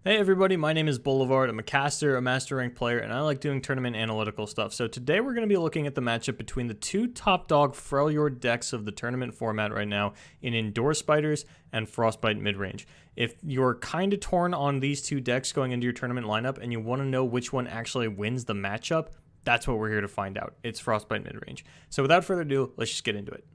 Hey everybody, my name is Boulevard. I'm a caster, a master rank player, and I like doing tournament analytical stuff. So today we're going to be looking at the matchup between the two top dog Freljord decks of the tournament format right now in Indoor Spiders and Frostbite Midrange. If you're kind of torn on these two decks going into your tournament lineup and you want to know which one actually wins the matchup, that's what we're here to find out. It's Frostbite Midrange. So without further ado, let's just get into it.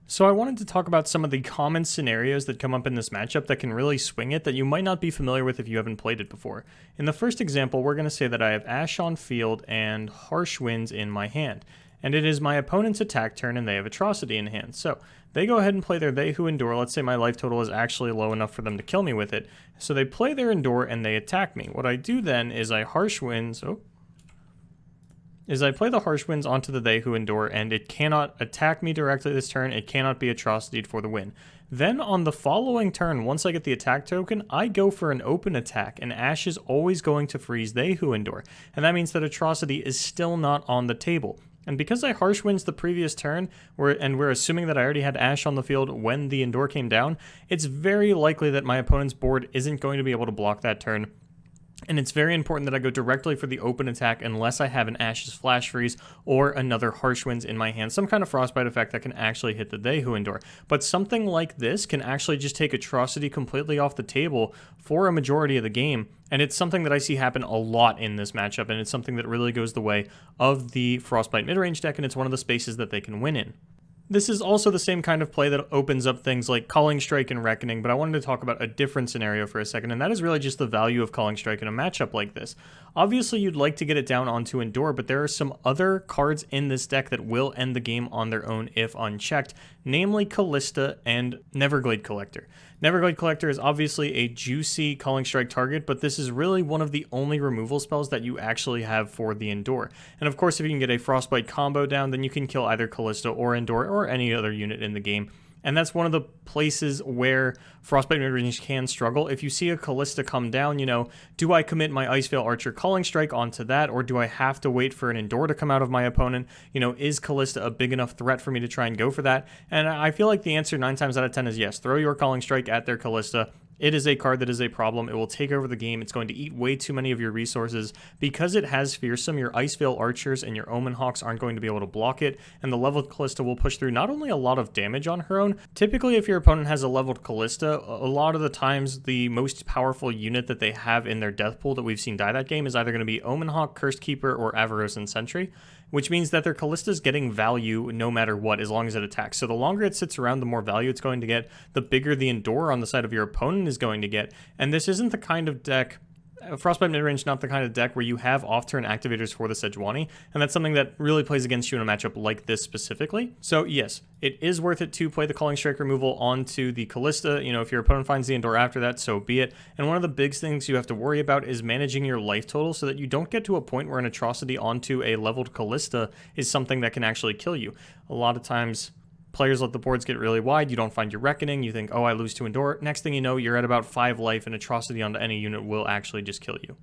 So I wanted to talk about some of the common scenarios that come up in this matchup that can really swing it that you might not be familiar with if you haven't played it before. In the first example, we're going to say that I have Ash on field and Harsh Winds in my hand. And it is my opponent's attack turn and they have Atrocity in hand. So they go ahead and play their They Who Endure. Let's say my life total is actually low enough for them to kill me with it. So they play their Endure and they attack me. What I do then is I Harsh Winds... I play the Harsh Winds onto the They Who Endure, and it cannot attack me directly this turn. It cannot be Atrocity'd for the win. Then on the following turn, once I get the attack token, I go for an open attack, and Ash is always going to freeze They Who Endure. And that means that Atrocity is still not on the table. And because I Harsh Winds the previous turn, and we're assuming that I already had Ash on the field when the Endure came down, it's very likely that my opponent's board isn't going to be able to block that turn. And it's very important that I go directly for the open attack unless I have an Ash's Flash Freeze or another Harsh Winds in my hand. Some kind of Frostbite effect that can actually hit the They Who Endure. But something like this can actually just take Atrocity completely off the table for a majority of the game. And it's something that I see happen a lot in this matchup. And it's something that really goes the way of the Frostbite midrange deck. And it's one of the spaces that they can win in. This is also the same kind of play that opens up things like Calling Strike and Reckoning, but I wanted to talk about a different scenario for a second, and that is really just the value of Calling Strike in a matchup like this. Obviously, you'd like to get it down onto Endure, but there are some other cards in this deck that will end the game on their own if unchecked, namely Callista and Neverglade Collector. Neverglade Collector is obviously a juicy Calling Strike target, but this is really one of the only removal spells that you actually have for the Endure. And of course, if you can get a Frostbite combo down, then you can kill either Callista or Endure or any other unit in the game. And that's one of the places where Frostbite midrange can struggle. If you see a Callista come down, you know, do I commit my Icevale Archer Calling Strike onto that, or do I have to wait for an Endure to come out of my opponent? You know, is Callista a big enough threat for me to try and go for that? And I feel like the answer 9 times out of 10 is yes. Throw your Calling Strike at their Callista. It is a card that is a problem. It will take over the game. It's going to eat way too many of your resources. Because it has Fearsome, your Icevale Archers and your Omen Hawks aren't going to be able to block it, and the leveled Callista will push through not only a lot of damage on her own. Typically, if your opponent has a leveled Callista, a lot of the times the most powerful unit that they have in their death pool that we've seen die that game is either going to be Omen Hawk, Cursed Keeper, or Avarosan Sentry, which means that their Callista is getting value no matter what, as long as it attacks. So the longer it sits around, the more value it's going to get, the bigger the Endure on the side of your opponent is going to get. And this isn't the kind of deck, Frostbite midrange, not the kind of deck where you have off-turn activators for the Sejuani, and that's something that really plays against you in a matchup like this specifically. So yes, it is worth it to play the Calling Strike removal onto the Callista. You know, if your opponent finds the Endure after that, so be it. And one of the big things you have to worry about is managing your life total so that you don't get to a point where an Atrocity onto a leveled Callista is something that can actually kill you. A lot of times, players let the boards get really wide, you don't find your Reckoning, you think, oh, I lose to Endure. Next thing you know, you're at about 5 life, and Atrocity onto any unit will actually just kill you.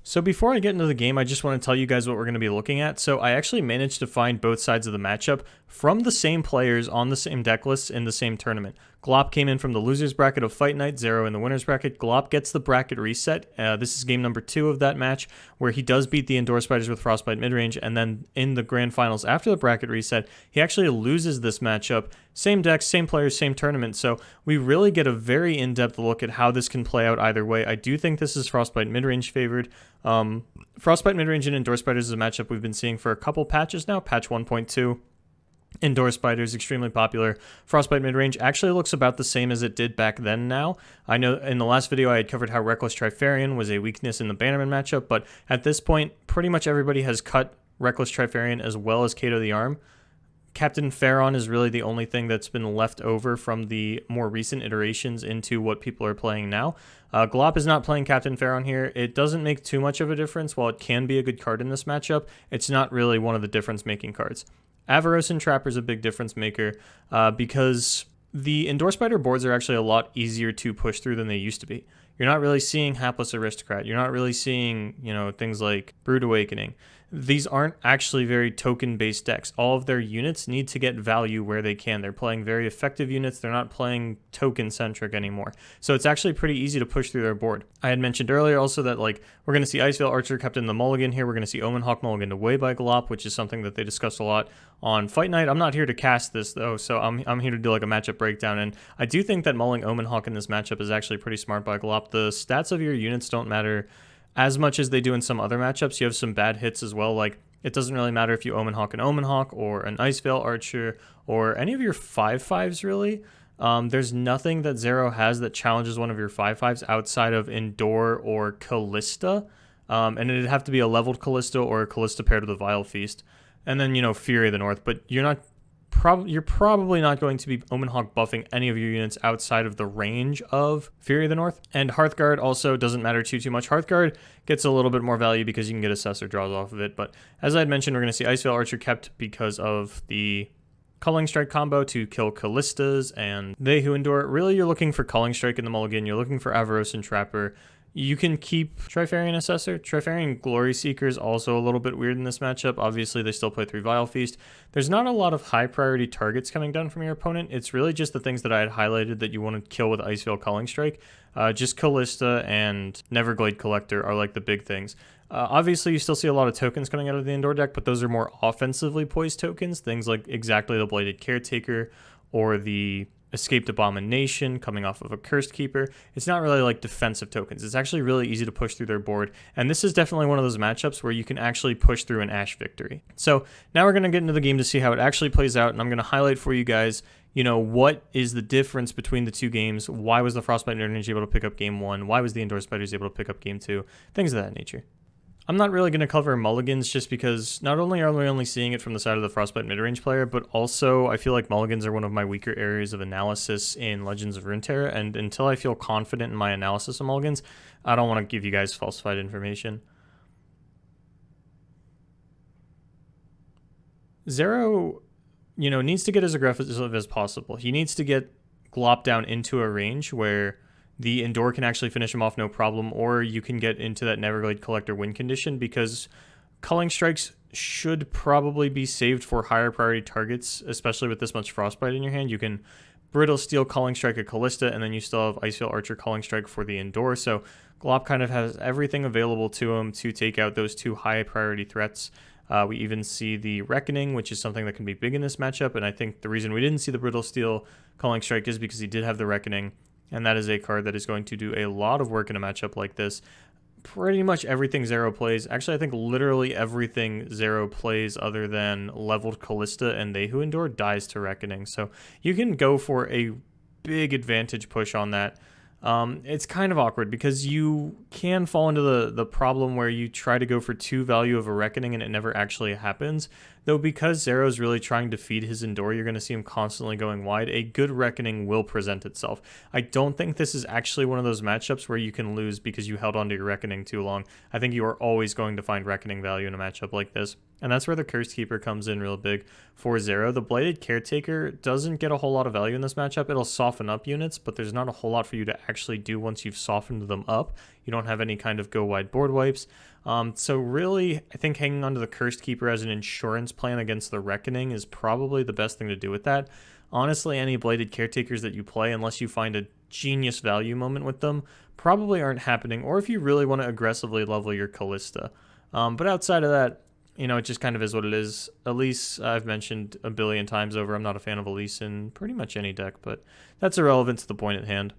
So before I get into the game, I just want to tell you guys what we're going to be looking at. So I actually managed to find both sides of the matchup from the same players on the same deck lists in the same tournament. Glop came in from the loser's bracket of Fight Night, Szerro in the winner's bracket. Glop gets the bracket reset. This is game number 2 of that match, where he does beat the Endure Spiders with Frostbite midrange, and then in the grand finals after the bracket reset, he actually loses this matchup. Same decks, same players, same tournament, so we really get a very in-depth look at how this can play out either way. I do think this is Frostbite midrange favored. Frostbite midrange and Endure Spiders is a matchup we've been seeing for a couple patches now, patch 1.2. Endure Spiders, extremely popular. Frostbite midrange actually looks about the same as it did back then now. I know in the last video I had covered how Reckless Trifarian was a weakness in the Bannerman matchup, but at this point, pretty much everybody has cut Reckless Trifarian as well as Kato the Arm. Captain Pharaon is really the only thing that's been left over from the more recent iterations into what people are playing now. Glop is not playing Captain Pharaon here. It doesn't make too much of a difference. While it can be a good card in this matchup, it's not really one of the difference-making cards. Avarosan Trapper is a big difference maker because the Endure Spider boards are actually a lot easier to push through than they used to be. You're not really seeing Hapless Aristocrat. You're not really seeing, you know, things like Brood Awakening. These aren't actually very token-based decks. All of their units need to get value where they can. They're playing very effective units. They're not playing token-centric anymore. So it's actually pretty easy to push through their board. I had mentioned earlier also that, like, we're going to see Icevale Archer kept in the mulligan here. We're going to see Omenhawk mulligan away by Glop, which is something that they discussed a lot on Fight Night. I'm not here to cast this, though, so I'm here to do, like, a matchup breakdown. And I do think that mulling Omenhawk in this matchup is actually pretty smart by Glop. The stats of your units don't matter as much as they do in some other matchups. You have some bad hits as well. Like, it doesn't really matter if you Omenhawk an Omenhawk or an Icevale Archer or any of your 5/5s, really. There's nothing that Szerro has that challenges one of your 5/5s outside of Endure or Callista. And it'd have to be a leveled Callista or a Callista paired with a Vile Feast. And then, you know, Fury of the North. But you're probably not going to be Omenhawk buffing any of your units outside of the range of Fury of the North. And Hearthguard also doesn't matter too much. Hearthguard gets a little bit more value because you can get Assessor draws off of it. But as I had mentioned, we're going to see Icevale Archer kept because of the Culling Strike combo to kill Callistas and They Who Endure. Really, you're looking for Culling Strike in the mulligan. You're looking for Avarosan Trapper. You can keep Trifarian Assessor. Trifarian Glory Seeker is also a little bit weird in this matchup. Obviously, they still play 3 Vile Feast. There's not a lot of high priority targets coming down from your opponent. It's really just the things that I had highlighted that you want to kill with Icevale Culling Strike. Just Callista and Neverglade Collector are like the big things. Obviously, you still see a lot of tokens coming out of the Endure deck, but those are more offensively poised tokens. Things like exactly the Bladed Caretaker or the Escaped Abomination coming off of a Cursed Keeper. It's not really like defensive tokens. It's actually really easy to push through their board, and this is definitely one of those matchups where you can actually push through an Ash victory. So now we're going to get into the game to see how it actually plays out, and I'm going to highlight for you guys, you know, what is the difference between the two games? Why was the Frostbite Midrange able to pick up game 1? Why was the Endure Spiders able to pick up game 2? Things of that nature. I'm not really going to cover mulligans just because not only are we only seeing it from the side of the Frostbite midrange player, but also I feel like mulligans are one of my weaker areas of analysis in Legends of Runeterra, and until I feel confident in my analysis of mulligans, I don't want to give you guys falsified information. Szerro, you know, needs to get as aggressive as possible. He needs to get Glop down into a range where the Endure can actually finish him off no problem, or you can get into that Neverglade Collector win condition, because Culling Strikes should probably be saved for higher priority targets, especially with this much Frostbite in your hand. You can Brittle Steel Culling Strike a Callista, and then you still have Icevale Archer Culling Strike for the Endure, so Glop kind of has everything available to him to take out those 2 high priority threats. We even see the Reckoning, which is something that can be big in this matchup, and I think the reason we didn't see the Brittle Steel Culling Strike is because he did have the Reckoning, and that is a card that is going to do a lot of work in a matchup like this. Pretty much everything Szerro plays, actually I think literally everything Szerro plays other than leveled Callista and They Who Endure dies to Reckoning. So you can go for a big advantage push on that. It's kind of awkward because you can fall into the problem where you try to go for 2 value of a Reckoning and it never actually happens. Though because Szerro is really trying to feed his Endure, you're going to see him constantly going wide. A good Reckoning will present itself. I don't think this is actually one of those matchups where you can lose because you held onto your Reckoning too long. I think you are always going to find Reckoning value in a matchup like this. And that's where the Cursed Keeper comes in real big for Szerro. The Bladed Caretaker doesn't get a whole lot of value in this matchup. It'll soften up units, but there's not a whole lot for you to actually do once you've softened them up. You don't have any kind of go wide board wipes. So really, I think hanging onto the Cursed Keeper as an insurance plan against the Reckoning is probably the best thing to do with that. Honestly, any Bladed Caretakers that you play, unless you find a genius value moment with them, probably aren't happening, or if you really want to aggressively level your Callista. But outside of that, you know, it just kind of is what it is. Elise, I've mentioned a billion times over, I'm not a fan of Elise in pretty much any deck, but that's irrelevant to the point at hand.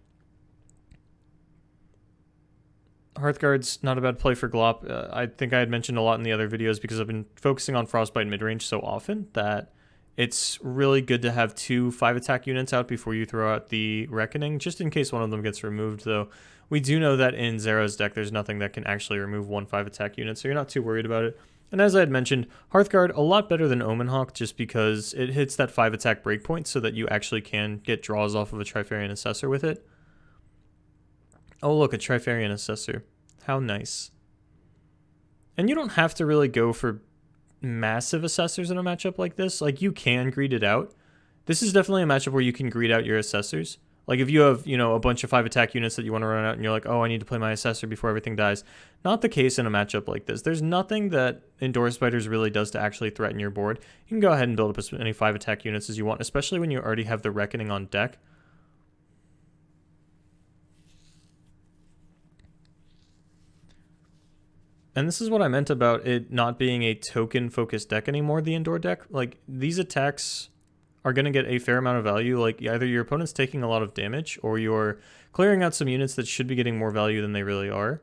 Hearthguard's not a bad play for Glop. I think I had mentioned a lot in the other videos because I've been focusing on Frostbite midrange so often that it's really good to have 2 5-attack units out before you throw out the Reckoning, just in case one of them gets removed, though. We do know that in Szerro's deck, there's nothing that can actually remove 1 5-attack unit, so you're not too worried about it. And as I had mentioned, Hearthguard, a lot better than Omenhawk just because it hits that 5-attack breakpoint so that you actually can get draws off of a Trifarian Assessor with it. Oh, look, a Trifarian Assessor. How nice. And you don't have to really go for massive Assessors in a matchup like this. Like, you can greed it out. This is definitely a matchup where you can greed out your Assessors. Like if you have, a bunch of 5 attack units that you want to run out and you're like, oh, I need to play my Assessor before everything dies. Not the case in a matchup like this. There's nothing that Endure Spiders really does to actually threaten your board. You can go ahead and build up as many 5 attack units as you want, especially when you already have the Reckoning on deck. And this is what I meant about it not being a token-focused deck anymore, the Endure deck. Like, these attacks are going to get a fair amount of value. Like, either your opponent's taking a lot of damage, or you're clearing out some units that should be getting more value than they really are.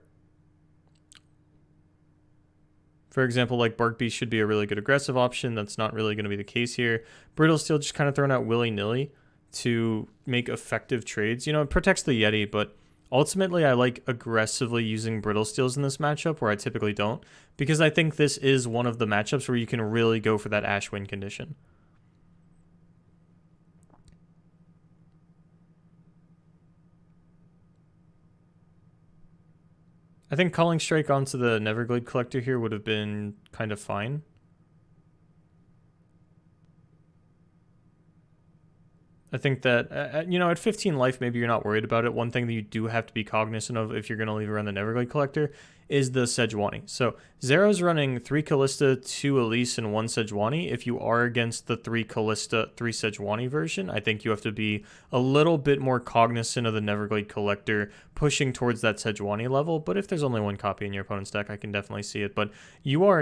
For example, like, Bark Beast should be a really good aggressive option. That's not really going to be the case here. Brittle Steel just kind of thrown out willy-nilly to make effective trades. It protects the Yeti, but ultimately, I like aggressively using Brittle Steels in this matchup where I typically don't, because I think this is one of the matchups where you can really go for that Ash win condition. I think Calling Strike onto the Neverglade Collector here would have been kind of fine. I think that, at 15 life, maybe you're not worried about it. One thing that you do have to be cognizant of if you're going to leave around the Neverglade Collector is the Sejuani. So Zero's running 3 Callista, 2 Elise, and 1 Sejuani. If you are against the 3 Callista, 3 Sejuani version, I think you have to be a little bit more cognizant of the Neverglade Collector pushing towards that Sejuani level. But if there's only 1 copy in your opponent's deck, I can definitely see it. But you are,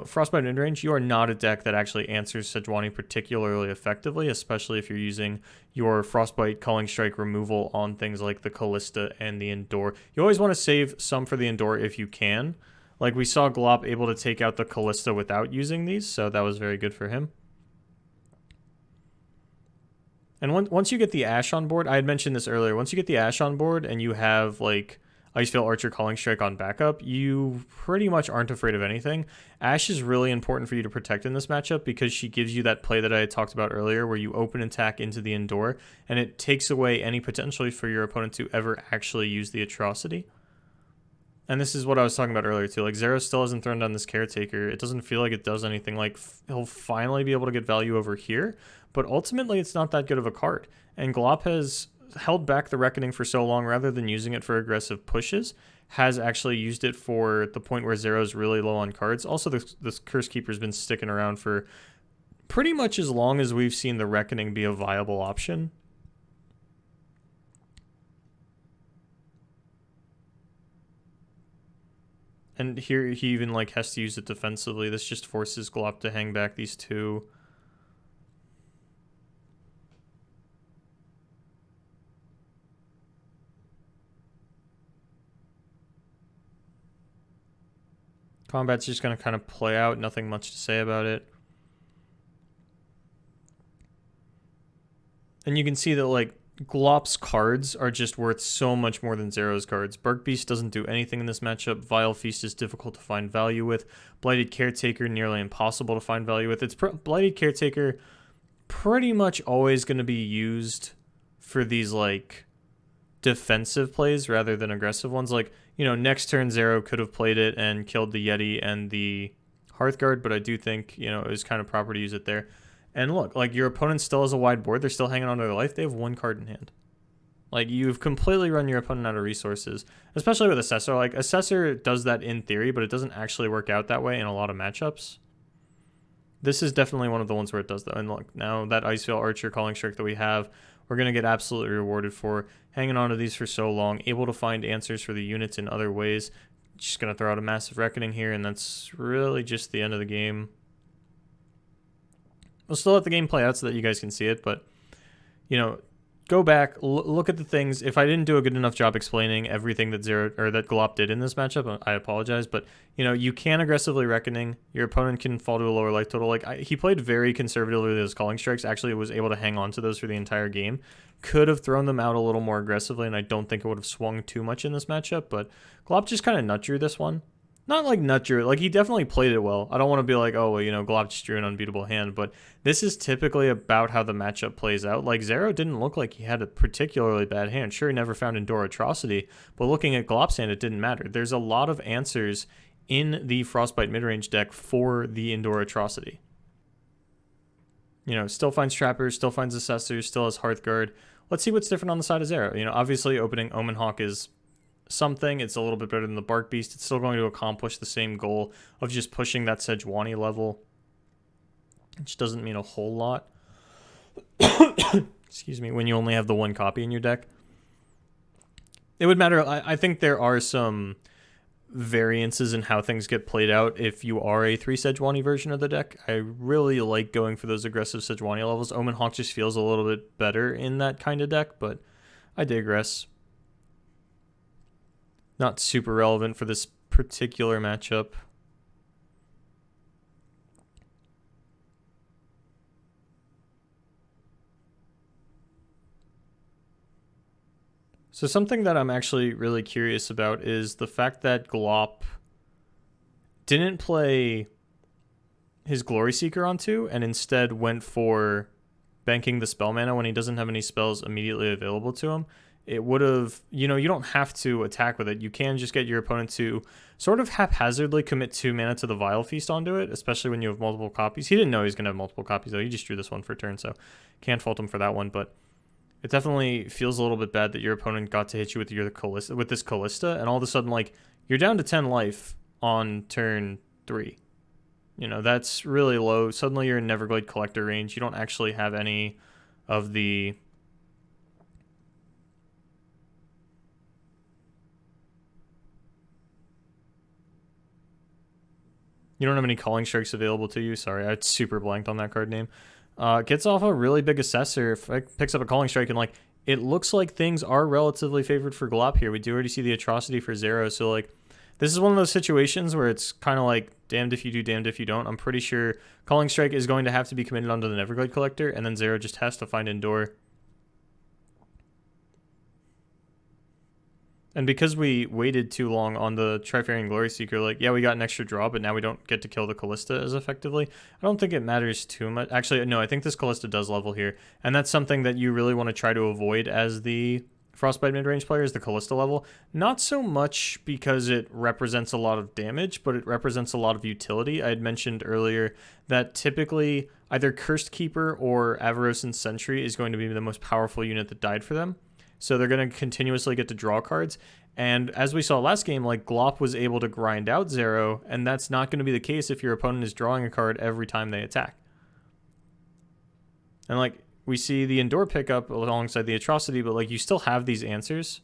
Frostbite Midrange, you are not a deck that actually answers Sejuani particularly effectively, especially if you're using your Frostbite Calling Strike removal on things like the Callista and the Endure. You always want to save some for the Endure if you can. Like we saw Glop able to take out the Callista without using these, so that was very good for him. And once you get the Ash on board, I had mentioned this earlier, once you get the Ash on board and you have like Icefield Archer Calling Strike on backup, you pretty much aren't afraid of anything. Ash is really important for you to protect in this matchup because she gives you that play that I had talked about earlier where you open attack into the Endure and it takes away any potential for your opponent to ever actually use the Atrocity. And this is what I was talking about earlier too. Like Zero still hasn't thrown down this Caretaker. It doesn't feel like it does anything. Like he'll finally be able to get value over here, but ultimately it's not that good of a card. And Glop has held back the Reckoning for so long rather than using it for aggressive pushes, has actually used it for the point where Zero's really low on cards. Also, this Curse Keeper's been sticking around for pretty much as long as we've seen the Reckoning be a viable option. And here he even like has to use it defensively. This just forces Glop to hang back these 2. Combat's just going to kind of play out. Nothing much to say about it. And you can see that like Glop's cards are just worth so much more than Zero's cards. Bark Beast doesn't do anything in this matchup. Vile Feast is difficult to find value with. Blighted Caretaker nearly impossible to find value with. Blighted Caretaker pretty much always going to be used for these like defensive plays rather than aggressive ones. Like, next turn Zero could have played it and killed the Yeti and the Hearthguard, but I do think, it was kind of proper to use it there. And look, like your opponent still has a wide board. They're still hanging on to their life. They have 1 card in hand. Like you've completely run your opponent out of resources, especially with Assessor. Like Assessor does that in theory, but it doesn't actually work out that way in a lot of matchups. This is definitely one of the ones where it does that. And look, now that Icefield Archer Calling Strike that we have, we're going to get absolutely rewarded for hanging on to these for so long, able to find answers for the units in other ways. Just going to throw out a massive Reckoning here, and that's really just the end of the game. We'll still let the game play out so that you guys can see it, but, go back, look at the things. If I didn't do a good enough job explaining everything that Glop did in this matchup, I apologize. But you can aggressively Reckoning. Your opponent can fall to a lower life total. Like he played very conservatively with his Calling Strikes. Actually, was able to hang on to those for the entire game. Could have thrown them out a little more aggressively, and I don't think it would have swung too much in this matchup. But Glop just kind of nut drew this one. Not like nut drew, like he definitely played it well. I don't want to be like, oh, well, Glop just drew an unbeatable hand, but this is typically about how the matchup plays out. Like Zero didn't look like he had a particularly bad hand. Sure, he never found Endure Atrocity, but looking at Glop's hand, it didn't matter. There's a lot of answers in the Frostbite midrange deck for the Endure Atrocity. Still finds Trappers, still finds Assessors, still has Hearthguard. let's see what's different on the side of Szerro. You know, obviously opening Omen Hawk is something. It's a little bit better than the Bark Beast. It's still going to accomplish the same goal of just pushing that Sejuani level, which doesn't mean a whole lot. Excuse me, when you only have the one copy in your deck. It would matter. I think there are some variances in how things get played out if you are a 3 Sejuani version of the deck. I really like going for those aggressive Sejuani levels. Omen Hawk just feels a little bit better in that kind of deck, but I digress. Not super relevant for this particular matchup. So something that I'm actually really curious about is the fact that Glop didn't play his Glory Seeker on 2 and instead went for banking the spell mana when he doesn't have any spells immediately available to him. It would have, you know, you don't have to attack with it. You can just get your opponent to sort of haphazardly commit 2 mana to the Vile Feast onto it, especially when you have multiple copies. He didn't know he was going to have multiple copies, though. He just drew this one for turn, so can't fault him for that one, but it definitely feels a little bit bad that your opponent got to hit you with this Callista, and all of a sudden, like, you're down to 10 life on turn 3. You know, that's really low. Suddenly you're in Neverglade Collector range. You don't actually have any of the... You don't have any Calling Strikes available to you. Sorry, I super blanked on that card name. Gets off a really big Assessor, picks up a Calling Strike, and like it looks like things are relatively favored for Glop here. We do already see the Atrocity for Szerro, so like this is one of those situations where it's kind of like damned if you do, damned if you don't. I'm pretty sure Calling Strike is going to have to be committed onto the Neverglade Collector, and then Szerro just has to find Endure. And because we waited too long on the Trifarian Glory Seeker, like, yeah, we got an extra draw, but now we don't get to kill the Callista as effectively. I don't think it matters too much. Actually, no, I think this Callista does level here. And that's something that you really want to try to avoid as the Frostbite midrange player, is the Callista level. Not so much because it represents a lot of damage, but it represents a lot of utility. I had mentioned earlier that typically either Cursed Keeper or Avarossan Sentry is going to be the most powerful unit that died for them. So they're going to continuously get to draw cards. And as we saw last game, like Glop was able to grind out Szerro, and that's not going to be the case if your opponent is drawing a card every time they attack. And like we see the Endure pickup alongside the Atrocity, but like you still have these answers.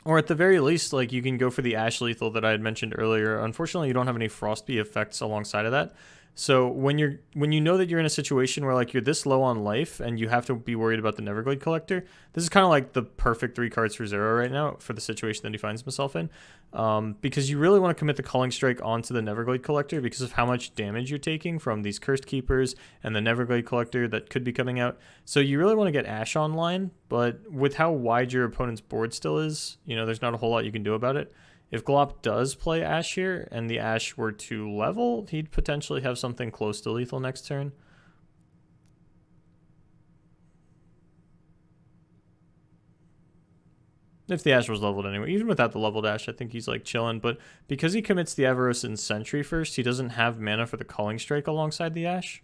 Or at the very least, like you can go for the Ash Lethal that I had mentioned earlier. Unfortunately, you don't have any Frostbite effects alongside of that. So when you know that you're in a situation where like you're this low on life and you have to be worried about the Neverglade Collector, this is kind of like the perfect 3 cards for Szerro right now for the situation that he finds himself in, because you really want to commit the Calling Strike onto the Neverglade Collector because of how much damage you're taking from these Cursed Keepers and the Neverglade Collector that could be coming out. So you really want to get Ash online, but with how wide your opponent's board still is, you know, there's not a whole lot you can do about it. If Glop does play Ash here, and the Ash were to level, he'd potentially have something close to lethal next turn. If the Ash was leveled anyway. Even without the leveled Ash, I think he's like chilling. But because he commits the Avarossan Sentry first, he doesn't have mana for the Calling Strike alongside the Ash.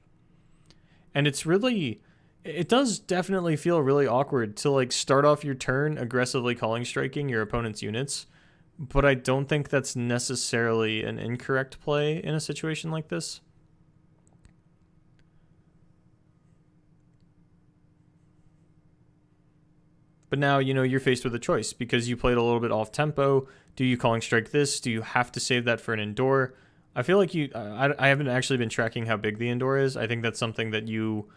And it's really... It does definitely feel really awkward to like start off your turn aggressively Calling Striking your opponent's units. But I don't think that's necessarily an incorrect play in a situation like this. But now, you know, you're faced with a choice because you played a little bit off tempo. Do you Calling Strike this? Do you have to save that for an Endure? I feel like I haven't actually been tracking how big the Endure is. I think that's something that you...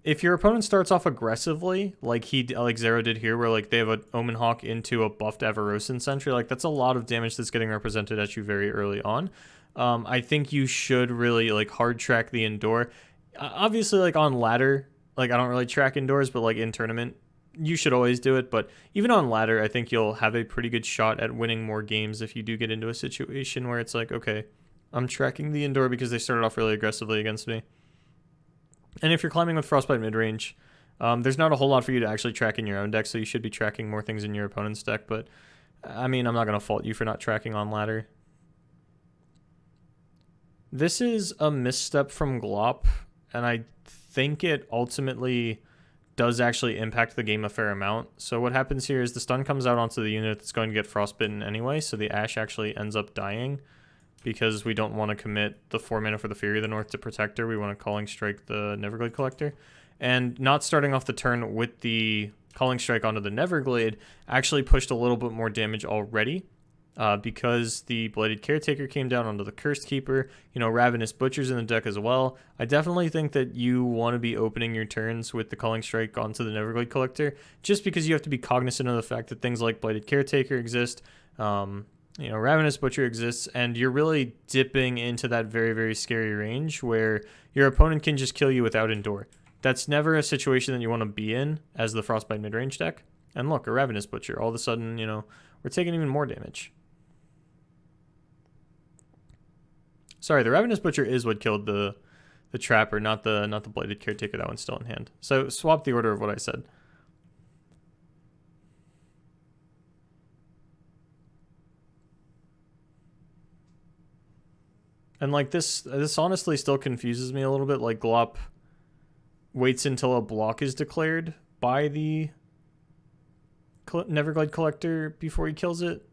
If your opponent starts off aggressively, like Szerro did here, where like they have an Omen Hawk into a buffed Avarossan Sentry, like that's a lot of damage that's getting represented at you very early on. I think you should really like hard track the Endure. Obviously, like on ladder, like I don't really track Endures, but like in tournament, you should always do it. But even on ladder, I think you'll have a pretty good shot at winning more games if you do get into a situation where it's like, okay, I'm tracking the Endure because they started off really aggressively against me. And if you're climbing with Frostbite midrange, there's not a whole lot for you to actually track in your own deck, so you should be tracking more things in your opponent's deck. But, I mean, I'm not going to fault you for not tracking on ladder. This is a misstep from Glop, and I think it ultimately does actually impact the game a fair amount. So what happens here is the stun comes out onto the unit that's going to get frostbitten anyway, so the Ashe actually ends up dying because we don't want to commit the 4 mana for the Fury of the North to protect her. We want to Calling Strike the Neverglade Collector. And not starting off the turn with the Calling Strike onto the Neverglade actually pushed a little bit more damage already. Because the Blighted Caretaker came down onto the Cursed Keeper, you know, Ravenous Butcher's in the deck as well. I definitely think that you want to be opening your turns with the Calling Strike onto the Neverglade Collector, just because you have to be cognizant of the fact that things like Blighted Caretaker exist, you know, Ravenous Butcher exists, and you're really dipping into that very, very scary range where your opponent can just kill you without Endure. That's never a situation that you want to be in as the Frostbite midrange deck. And look, a Ravenous Butcher, all of a sudden, you know, we're taking even more damage. Sorry, the Ravenous Butcher is what killed the Trapper, not the Blighted Caretaker. That one's still in hand. So swap the order of what I said. And like this honestly still confuses me a little bit. Like Glop waits until a block is declared by the Neverglade Collector before he kills it.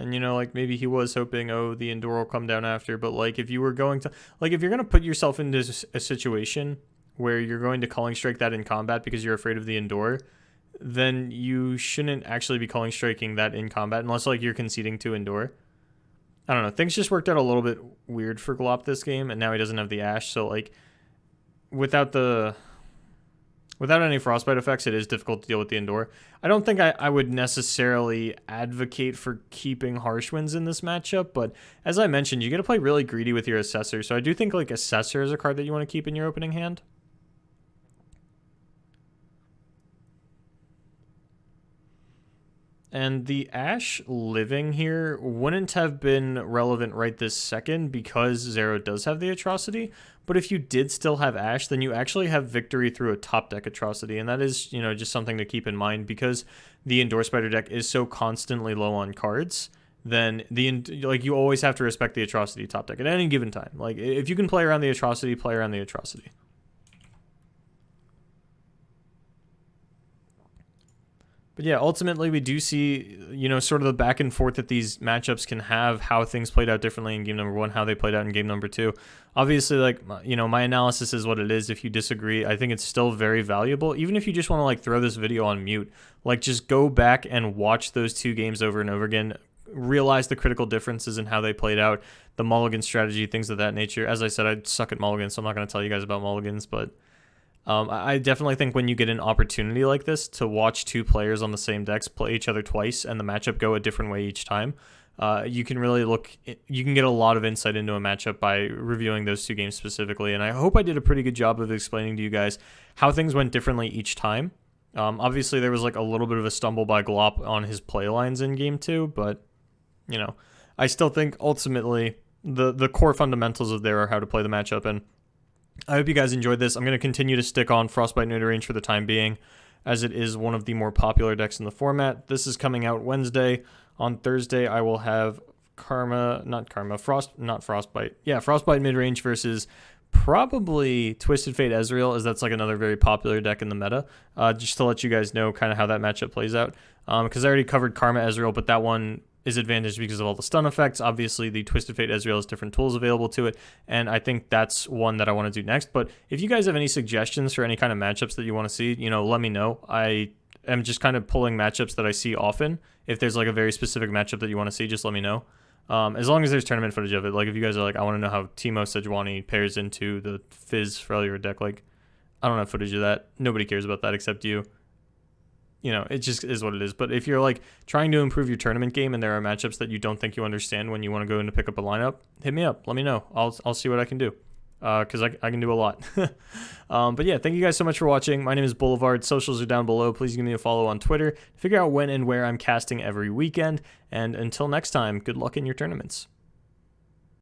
And, you know, like, maybe he was hoping, oh, the Endure will come down after. But, like, if you were going to... Like, if you're going to put yourself into a situation where you're going to Calling Strike that in combat because you're afraid of the Endure, then you shouldn't actually be Calling Striking that in combat unless, like, you're conceding to Endure. I don't know. Things just worked out a little bit weird for Glop this game, and now he doesn't have the Ashe. So, like, without any Frostbite effects, it is difficult to deal with the Endure. I don't think I would necessarily advocate for keeping Harsh Winds in this matchup, but as I mentioned, you get to play really greedy with your Assessor, so I do think like Assessor is a card that you want to keep in your opening hand. And the Ashe living here wouldn't have been relevant right this second because Szerro does have the Atrocity. But if you did still have Ashe, then you actually have victory through a top deck Atrocity. And that is, you know, just something to keep in mind because the Endure Spider deck is so constantly low on cards. Then you always have to respect the Atrocity top deck at any given time. Like if you can play around the Atrocity, play around the Atrocity. But yeah, ultimately we do see, you know, sort of the back and forth that these matchups can have, how things played out differently in game number 1, how they played out in game number 2. Obviously, like, you know, my analysis is what it is. If you disagree, I think it's still very valuable. Even if you just want to, like, throw this video on mute, like, just go back and watch those 2 games over and over again. Realize the critical differences in how they played out, the mulligan strategy, things of that nature. As I said, I suck at mulligans, so I'm not going to tell you guys about mulligans, but... I definitely think when you get an opportunity like this to watch 2 players on the same decks play each other twice and the matchup go a different way each time, you can really you can get a lot of insight into a matchup by reviewing those 2 games specifically. And I hope I did a pretty good job of explaining to you guys how things went differently each time. Obviously, there was like a little bit of a stumble by Glop on his play lines in game 2, but, you know, I still think ultimately the core fundamentals of there are how to play the matchup. And I hope you guys enjoyed this. I'm going to continue to stick on Frostbite Midrange for the time being, as it is one of the more popular decks in the format. This is coming out Wednesday. On Thursday, I will have Frostbite Midrange versus probably Twisted Fate Ezreal, as that's like another very popular deck in the meta. Just to let you guys know kind of how that matchup plays out. Because I already covered Karma Ezreal, but that one is advantaged because of all the stun effects. Obviously, the Twisted Fate Ezreal has different tools available to it, and I think that's one that I want to do next. But if you guys have any suggestions for any kind of matchups that you want to see, you know, let me know. I am just kind of pulling matchups that I see often. If there's like a very specific matchup that you want to see, just let me know. As long as there's tournament footage of it. Like if you guys are like, I want to know how Teemo Sejuani pairs into the Fizz Freljord deck, like I don't have footage of that. Nobody cares about that except you. You know, it just is what it is. But if you're like trying to improve your tournament game and there are matchups that you don't think you understand when you want to go in to pick up a lineup, hit me up. Let me know. I'll see what I can do. Because I can do a lot. But yeah, thank you guys so much for watching. My name is Boulevard. Socials are down below. Please give me a follow on Twitter to figure out when and where I'm casting every weekend. And until next time, good luck in your tournaments.